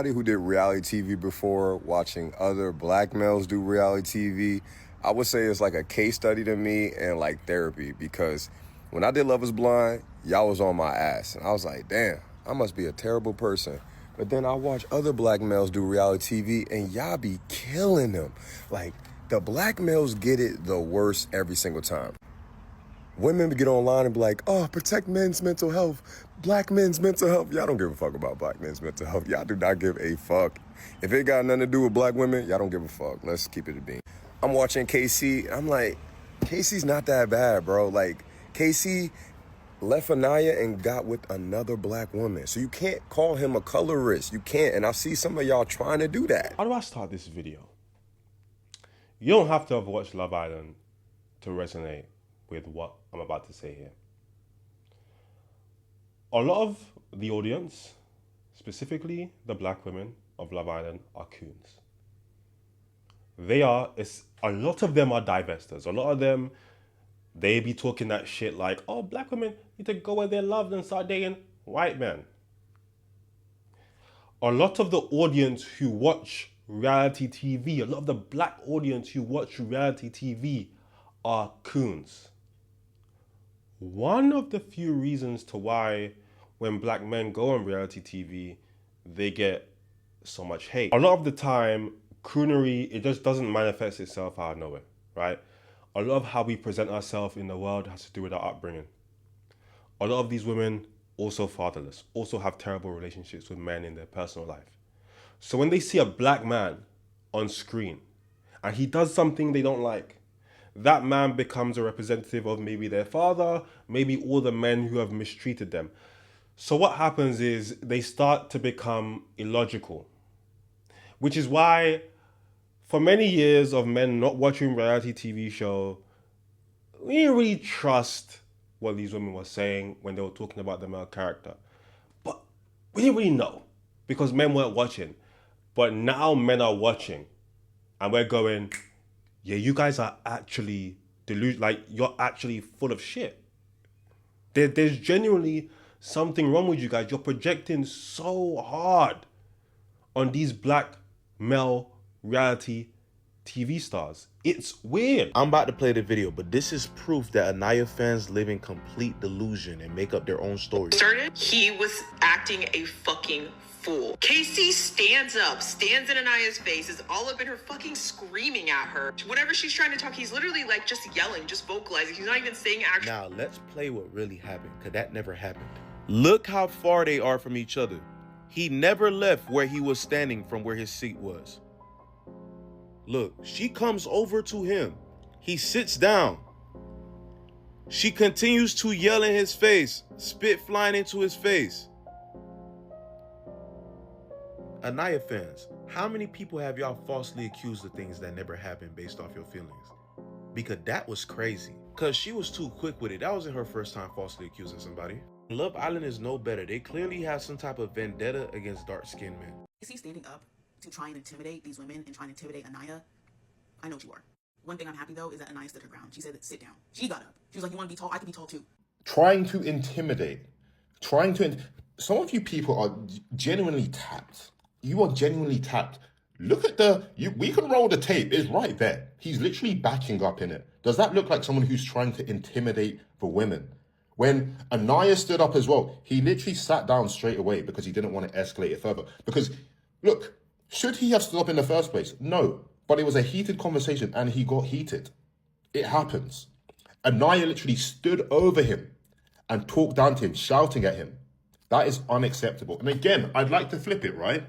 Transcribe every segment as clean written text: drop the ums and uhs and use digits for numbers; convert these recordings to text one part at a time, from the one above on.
Somebody who did reality TV before, watching other black males do reality TV, I would say it's like a case study to me and like therapy, because when I did Love is Blind, y'all was on my ass. And I was like, damn, I must be a terrible person. But then I watch other black males do reality TV and y'all be killing them. Like, the black males get it the worst every single time. Women get online and be like, oh, protect men's mental health, black men's mental health. Y'all don't give a fuck about black men's mental health. Y'all do not give a fuck. If it got nothing to do with black women, y'all don't give a fuck. Let's keep it a bean. I'm watching KC. I'm like, KC's not that bad, bro. Like, KC left Anaya and got with another black woman. So you can't call him a colorist. You can't. And I see some of y'all trying to do that. How do I start this video? You don't have to have watched Love Island to resonate with what I'm about to say here. A lot of the audience, specifically the black women of Love Island, are coons. A lot of them are divestors. A lot of them, they be talking that shit like, oh, black women need to go where they're loved and start dating white men. A lot of the audience who watch reality TV, a lot of the black audience who watch reality TV are coons. One of the few reasons to why when black men go on reality TV, they get so much hate. A lot of the time, coonery, it just doesn't manifest itself out of nowhere, right? A lot of how we present ourselves in the world has to do with our upbringing. A lot of these women also fatherless, also have terrible relationships with men in their personal life. So when they see a black man on screen and he does something they don't like, that man becomes a representative of maybe their father, maybe all the men who have mistreated them. So what happens is they start to become illogical, which is why for many years of men not watching reality TV show, we didn't really trust what these women were saying when they were talking about the male character. But we didn't really know because men weren't watching. But now men are watching and we're going, yeah, you guys are actually like you're actually full of shit. There's genuinely something wrong with you guys. You're projecting so hard on these black male reality TV stars. It's weird. I'm about to play the video, but this is proof that Anaya fans live in complete delusion and make up their own stories. He was acting a fucking fool. Casey stands up, stands in Anaya's face, is all up in her fucking screaming at her. Whenever she's trying to talk, he's literally like just yelling, just vocalizing. He's not even saying actually. Now let's play what really happened, because that never happened. Look how far they are from each other. He never left where he was standing from where his seat was. Look, she comes over to him. He sits down. She continues to yell in his face, spit flying into his face. Anaya fans, how many people have y'all falsely accused of things that never happened based off your feelings? Because that was crazy. Because she was too quick with it. That wasn't her first time falsely accusing somebody. Love Island is no better. They clearly have some type of vendetta against dark-skinned men. Is he standing up to try and intimidate these women and try and intimidate Anaya? I know what you are. One thing I'm happy though is that Anaya stood her ground. She said, sit down. She got up. She was like, you want to be tall? I can be tall too. Trying to intimidate. Some of you people are genuinely tapped. You are genuinely tapped. Look at we can roll the tape. It's right there. He's literally backing up in it. Does that look like someone who's trying to intimidate the women? When Anaya stood up as well, he literally sat down straight away because he didn't want to escalate it further. Because, look, should he have stood up in the first place? No. But it was a heated conversation and he got heated. It happens. Anaya literally stood over him and talked down to him, shouting at him. That is unacceptable. And again, I'd like to flip it, right?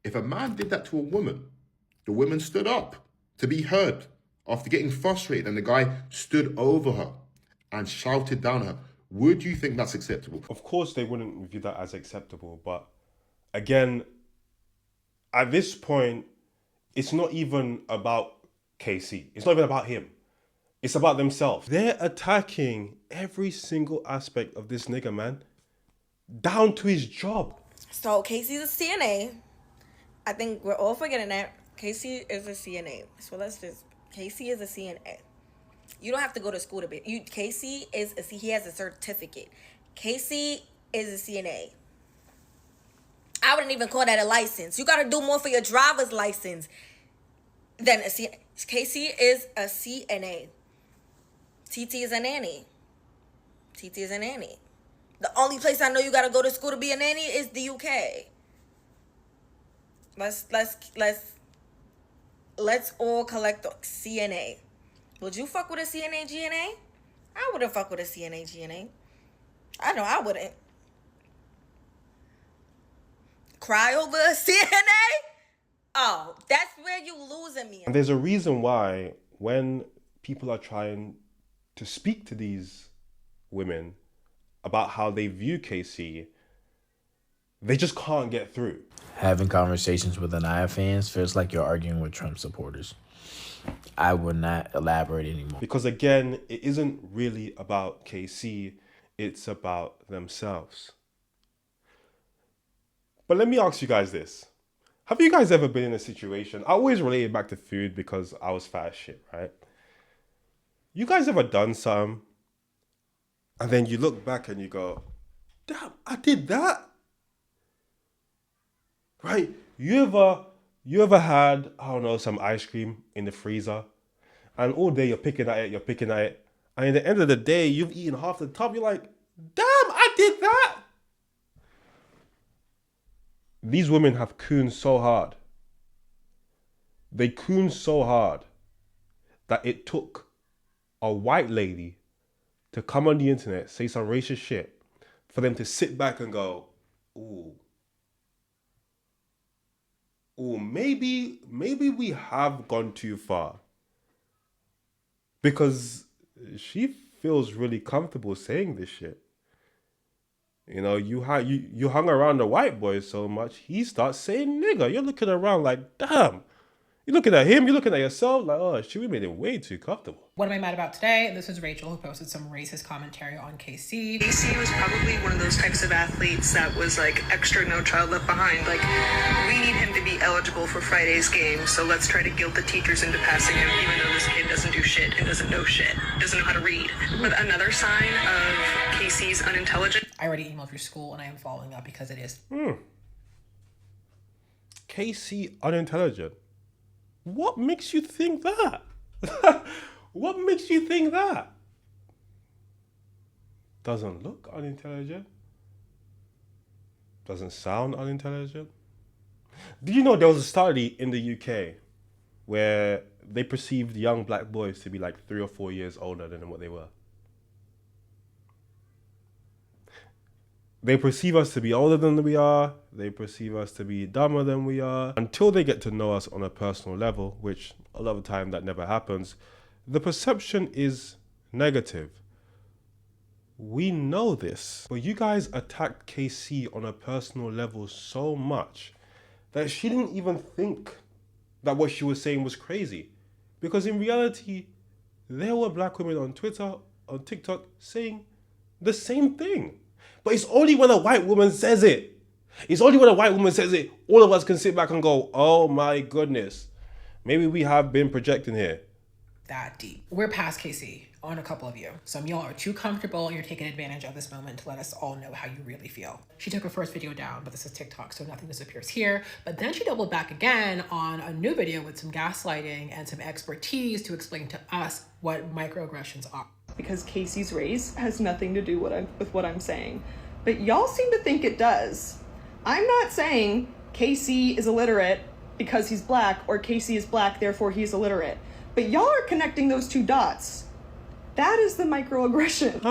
If a man did that to a woman, the woman stood up to be heard after getting frustrated and the guy stood over her and shouted down at her. Would you think that's acceptable? Of course they wouldn't view that as acceptable, but again, at this point, it's not even about KC. It's not even about him. It's about themselves. They're attacking every single aspect of this nigga, man, down to his job. So Casey's a CNA. I think we're all forgetting that. Casey is a CNA. So Casey is a CNA. You don't have to go to school to be. Casey he has a certificate. Casey is a CNA. I wouldn't even call that a license. You got to do more for your driver's license than a CNA. Casey is a CNA. TT is a nanny. TT is a nanny. The only place I know you got to go to school to be a nanny is the UK. Let's all collect the CNA. Would you fuck with a CNA GNA? I wouldn't fuck with a CNA GNA. I know I wouldn't. Cry over a CNA? Oh, that's where you losing me. And there's a reason why when people are trying to speak to these women about how they view KC, they just can't get through. Having conversations with Anaya fans feels like you're arguing with Trump supporters. I would not elaborate anymore. Because again, it isn't really about KC, it's about themselves. But let me ask you guys this. Have you guys ever been in a situation, I always relate it back to food because I was fat as shit, right? You guys ever done something and then you look back and you go, damn, I did that? Right? You ever had, I don't know, some ice cream in the freezer and all day you're picking at it, and at the end of the day, you've eaten half the tub, you're like, damn, I did that. These women have cooned so hard. They cooned so hard that it took a white lady to come on the internet, say some racist shit, for them to sit back and go, ooh, maybe we have gone too far. Because she feels really comfortable saying this shit. You know, you hung around the white boy so much, he starts saying nigga. You're looking around like, damn. You're looking at him, you're looking at yourself, like, oh, shit, we made it way too comfortable. What am I mad about today? This is Rachel, who posted some racist commentary on KC. KC was probably one of those types of athletes that was like extra No Child Left Behind. Like, we need him to be eligible for Friday's game, so let's try to guilt the teachers into passing him, even though this kid doesn't do shit and doesn't know shit, doesn't know how to read. But another sign of KC's unintelligence. I already emailed your school and I am following up because it is. KC unintelligent. What makes you think that? What makes you think that? Doesn't look unintelligent. Doesn't sound unintelligent. Did you know there was a study in the UK where they perceived young black boys to be like 3 or 4 years older than what they were? They perceive us to be older than we are. They perceive us to be dumber than we are. Until they get to know us on a personal level, which a lot of the time that never happens, the perception is negative. We know this. But you guys attacked KC on a personal level so much that she didn't even think that what she was saying was crazy. Because in reality, there were black women on Twitter, on TikTok, saying the same thing. But it's only when a white woman says it. It's only when a white woman says it, all of us can sit back and go, oh my goodness, maybe we have been projecting here. That deep. We're past KC on a couple of you. Some of y'all are too comfortable and you're taking advantage of this moment to let us all know how you really feel. She took her first video down, but this is TikTok, so nothing disappears here. But then she doubled back again on a new video with some gaslighting and some expertise to explain to us what microaggressions are. Because Casey's race has nothing to do with what I'm saying. But y'all seem to think it does. I'm not saying Casey is illiterate because he's black, or Casey is black, therefore he's illiterate. But y'all are connecting those two dots. That is the microaggression.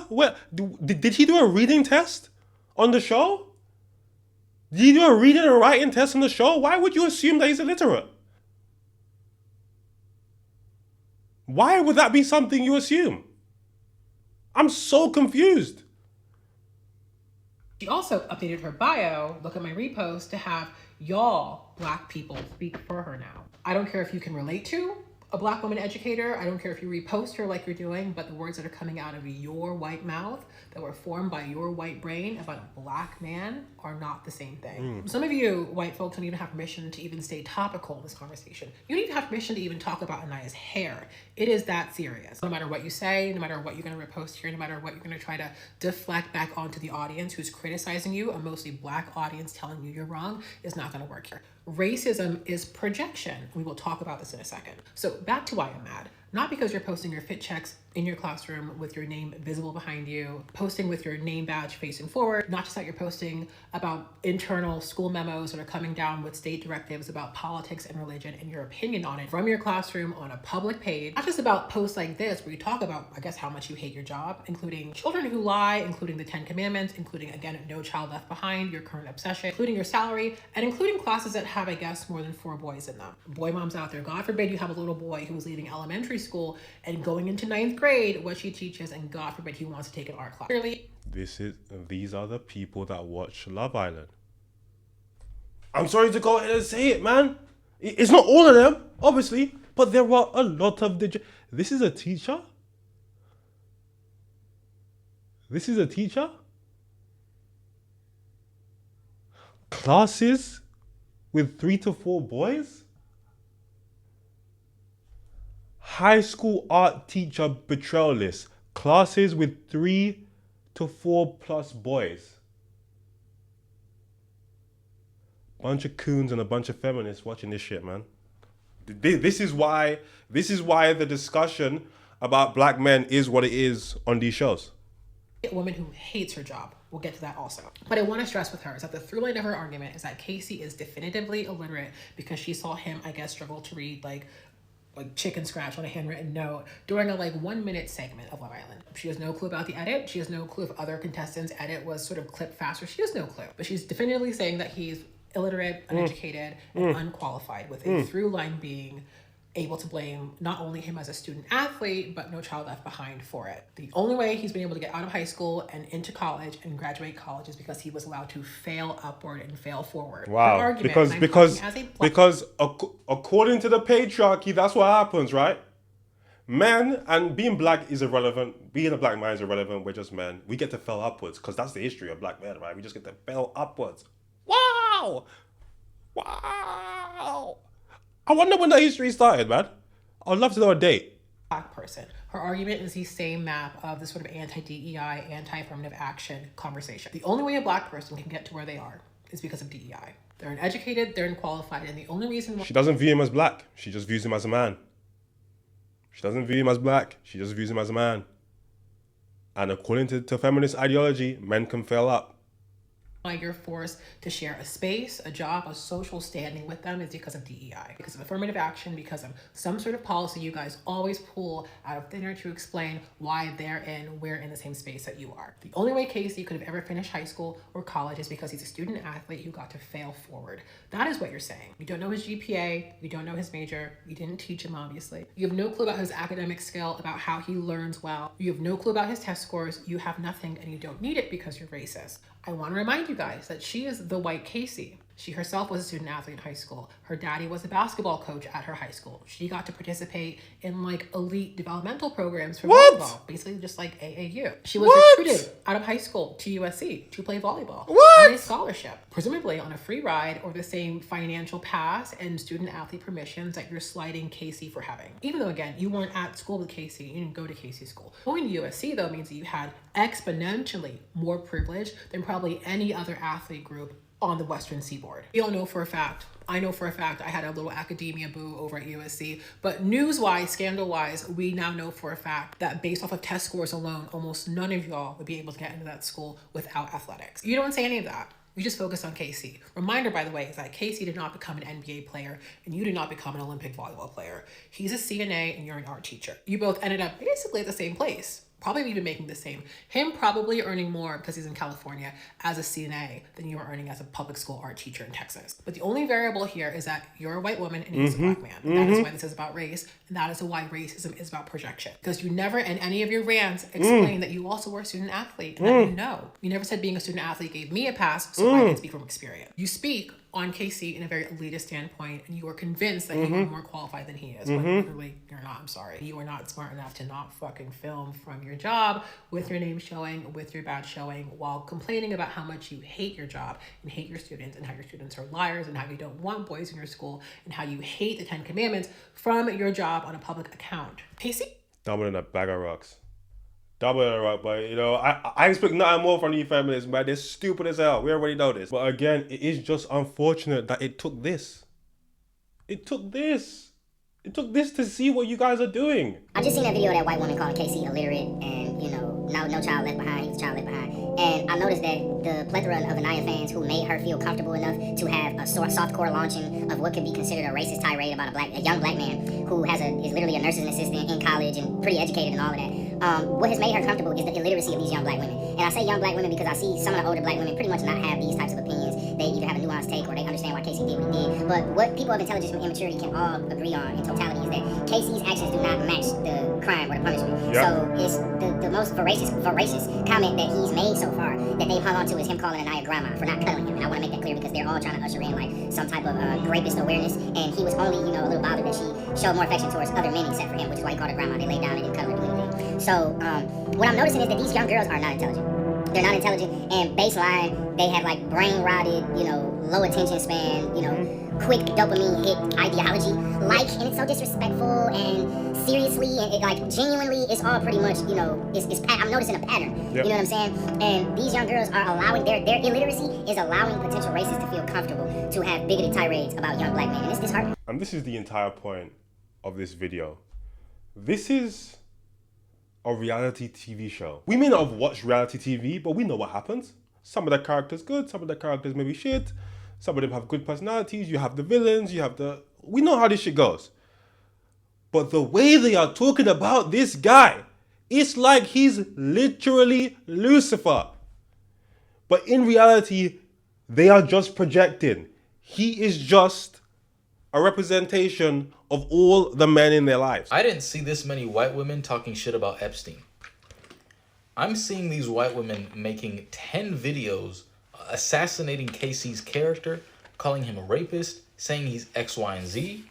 Well, did he do a reading test on the show? Did he do a reading and writing test on the show? Why would you assume that he's illiterate? Why would that be something you assume? I'm so confused. She also updated her bio, look at my repost, to have y'all black people speak for her now. I don't care if you can relate to a black woman educator, I don't care if you repost her like you're doing, but the words that are coming out of your white mouth that were formed by your white brain about a black man are not the same thing. Some of you white folks don't even have permission to even stay topical in this conversation. You don't even have permission to even talk about Anaya's hair. It is that serious. No matter what you say, no matter what you're gonna repost here, no matter what you're gonna try to deflect back onto the audience who's criticizing you, a mostly black audience telling you you're wrong, is not gonna work here. Racism is projection. We will talk about this in a second. So back to why I'm mad. Not because you're posting your fit checks in your classroom with your name visible behind you, posting with your name badge facing forward, not just that you're posting about internal school memos that are coming down with state directives about politics and religion and your opinion on it from your classroom on a public page, not just about posts like this where you talk about, I guess, how much you hate your job, including children who lie, including the 10 Commandments, including, again, No Child Left Behind, your current obsession, including your salary, and including classes that have, I guess, more than 4 boys in them. Boy moms out there, God forbid you have a little boy who is leaving elementary school and going into 9th grade, what she teaches, and God forbid he wants to take an art class. Clearly, These are the people that watch Love Island. I'm sorry to go ahead and say it, man. It's not all of them, obviously, but there are a lot of This is a teacher? This is a teacher? Classes with 3 to 4 boys? High school art teacher betrayal list. Classes with 3 to 4 plus boys. Bunch of coons and a bunch of feminists watching this shit, man. This is why the discussion about black men is what it is on these shows. A woman who hates her job. We'll get to that also. But I want to stress with her is that the through line of her argument is that Casey is definitively illiterate because she saw him, I guess, struggle to read like chicken scratch on a handwritten note during a 1 minute segment of Love Island. She has no clue about the edit. She has no clue if other contestants' edit was sort of clipped faster. She has no clue. But she's definitively saying that he's illiterate, uneducated, and unqualified, with a through line being able to blame not only him as a student athlete, but No Child Left Behind for it. The only way he's been able to get out of high school and into college and graduate college is because he was allowed to fail upward and fail forward. Wow, because according to the patriarchy, that's what happens, right? Men, and being black is irrelevant. Being a black man is irrelevant. We're just men. We get to fail upwards because that's the history of black men, right? We just get to fail upwards. Wow! Wow! I wonder when that history started, man. I'd love to know a date. Black person. Her argument is the same map of the sort of anti-DEI, anti-affirmative action conversation. The only way a black person can get to where they are is because of DEI. They're uneducated, they're unqualified, and the only reason why... She doesn't view him as black. She just views him as a man. She doesn't view him as black. She just views him as a man. And according to feminist ideology, men can fail up. Why you're forced to share a space, a job, a social standing with them is because of DEI, because of affirmative action, because of some sort of policy you guys always pull out of thin air to explain why we're in the same space that you are. The only way Casey could have ever finished high school or college is because he's a student athlete who got to fail forward. That is what you're saying. You don't know his GPA, you don't know his major, you didn't teach him, obviously. You have no clue about his academic skill, about how he learns well. You have no clue about his test scores. You have nothing, and you don't need it because you're racist. I want to remind you guys that she is the white Casey. She herself was a student athlete in high school. Her daddy was a basketball coach at her high school. She got to participate in elite developmental programs for volleyball, basically just like AAU. She was recruited out of high school to USC to play volleyball on a scholarship, presumably on a free ride or the same financial pass and student athlete permissions that you're sliding Casey for having. Even though, again, you weren't at school with Casey, you didn't go to Casey school. Going to USC, though, means that you had exponentially more privilege than probably any other athlete group on the Western Seaboard. We all know for a fact, I know for a fact, I had a little academia boo over at USC, but news-wise, scandal-wise, we now know for a fact that based off of test scores alone, almost none of y'all would be able to get into that school without athletics. You don't say any of that. We just focus on Casey. Reminder, by the way, is that Casey did not become an NBA player and you did not become an Olympic volleyball player. He's a CNA and you're an art teacher. You both ended up basically at the same place. Probably even making the same. Him probably earning more because he's in California as a CNA than you were earning as a public school art teacher in Texas. But the only variable here is that you're a white woman and he's a black man. And that is why this is about race. And that is why racism is about projection. Because you never in any of your rants explain that you also were a student athlete and that you know. You never said being a student athlete gave me a pass, so I can speak from experience. You speak on KC in a very elitist standpoint, and you are convinced that you are more qualified than he is, but literally you're not. I'm sorry. You are not smart enough to not fucking film from your job with your name showing, with your badge showing, while complaining about how much you hate your job and hate your students and how your students are liars and how you don't want boys in your school and how you hate the 10 Commandments from your job on a public account. KC? Dumber than a bag of rocks. Dumber than a rock, but you know, I expect nothing more from you feminists, man. They're stupid as hell. We already know this. But again, it is just unfortunate that it took this. It took this. It took this to see what you guys are doing. I just seen that video of that white woman calling Casey illiterate and, you know, no child left behind. He was a child left behind. And I noticed that the plethora of Anaya fans who made her feel comfortable enough to have a softcore launching of what could be considered a racist tirade about a young black man who is literally a nursing assistant in college and pretty educated and all of that. What has made her comfortable is the illiteracy of these young black women. And I say young black women because I see some of the older black women pretty much not have these types of opinions. They either have a nuanced take or they understand why Casey did what he did. But what people of intelligence and immaturity can all agree on in totality is that Casey's actions do not match the crime or the punishment. Yep. So it's the most voracious comment that he's made so far that they've hung on to is him calling Anaya grandma for not cuddling him. And I want to make that clear because they're all trying to usher in like some type of rapist awareness. And he was only, you know, a little bothered that she showed more affection towards other men except for him, which is why he called her grandma. They laid down and didn't cuddle or do anything. So what I'm noticing is that these young girls are not intelligent. They're not intelligent, and baseline, they have like brain rotted, you know, low attention span, you know, quick dopamine hit ideology, and it's so disrespectful and seriously and it, like genuinely, it's all pretty much, you know, I'm noticing a pattern. Yep. You know what I'm saying? And these young girls are allowing their illiteracy is allowing potential racists to feel comfortable to have bigoted tirades about young black men, and it's disheartening. And this is the entire point of this video. This is a reality TV show. We may not have watched reality TV, but we know what happens. Some of the characters good, some of the characters maybe shit. Some of them have good personalities. You have the villains, we know how this shit goes. But the way they are talking about this guy, it's like he's literally Lucifer. But in reality, they are just projecting. He is just a representation of all the men in their lives. I didn't see this many white women talking shit about Epstein. I'm seeing these white women making 10 videos assassinating Casey's character, calling him a rapist, saying he's X, Y, and Z.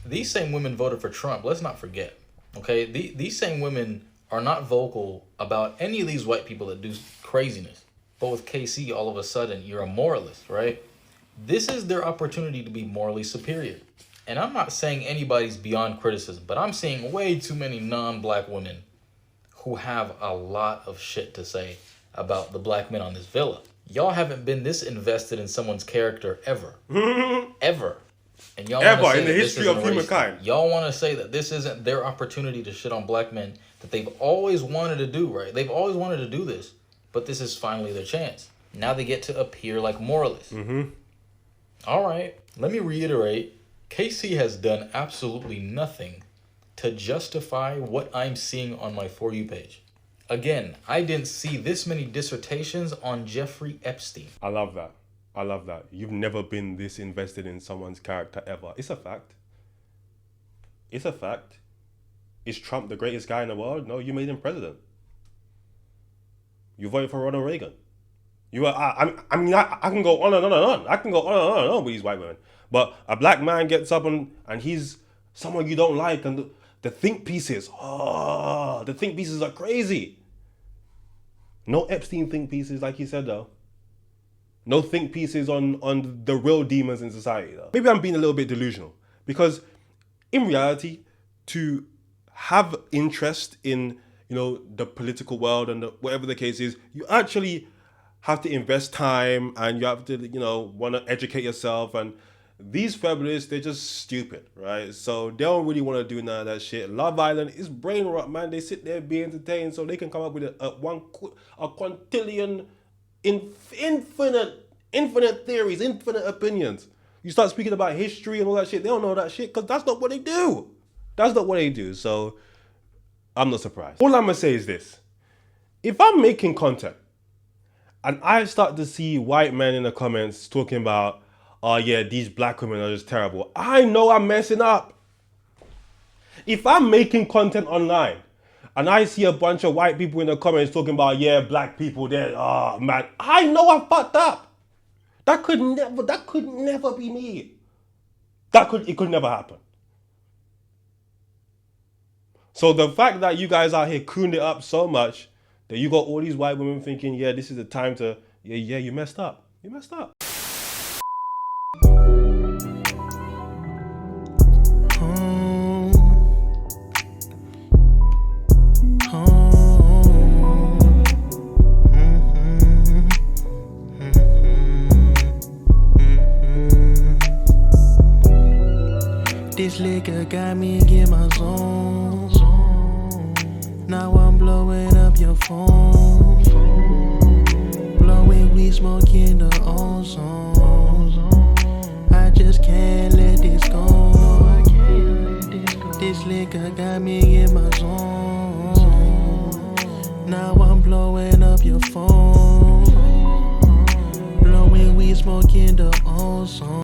These same women voted for Trump. Let's not forget. Okay, these same women are not vocal about any of these white people that do craziness. But with Casey, all of a sudden, you're a moralist, right? This is their opportunity to be morally superior. And I'm not saying anybody's beyond criticism, but I'm seeing way too many non-black women who have a lot of shit to say about the black men on this villa. Y'all haven't been this invested in someone's character ever. Ever. And y'all ever in the history of humankind. Y'all want to say that this isn't their opportunity to shit on black men that they've always wanted to do, right? They've always wanted to do this, but this is finally their chance. Now they get to appear like moralists. All right, let me reiterate. Casey has done absolutely nothing to justify what I'm seeing on my For You page. Again, I didn't see this many dissertations on Jeffrey Epstein. I love that. I love that. You've never been this invested in someone's character ever. It's a fact. It's a fact. Is Trump the greatest guy in the world? No, you made him president. You voted for Ronald Reagan. I can go on and on and on. I can go on and on with these white women. But a black man gets up and he's someone you don't like, and the think pieces, the think pieces are crazy. No Epstein think pieces, like you said, though. No think pieces on the real demons in society, though. Maybe I'm being a little bit delusional, because in reality, to have interest in, you know, the political world and whatever the case is, you actually have to invest time and you have to, you know, want to educate yourself. And these feminists, they're just stupid, right? So they don't really want to do none of that shit. Love Island is brain rot, man. They sit there be entertained so they can come up with a quintillion, infinite theories, infinite opinions. You start speaking about history and all that shit, they don't know that shit because that's not what they do. That's not what they do. So I'm not surprised. All I'm going to say is this. If I'm making content and I start to see white men in the comments talking about, oh yeah, these black women are just terrible, I know I'm messing up. If I'm making content online and I see a bunch of white people in the comments talking about, yeah, black people, they're, oh man, I know I fucked up. That could never be me. It could never happen. So the fact that you guys out here cooned it up so much that you got all these white women thinking, yeah, this is the time to, yeah, you messed up. You messed up. This liquor got me in my zone. Now I'm blowing up your phone. Blowing weed, smoking the ozone. I just can't let this go. This liquor got me in my zone. Now I'm blowing up your phone. Blowing weed, smoking the ozone.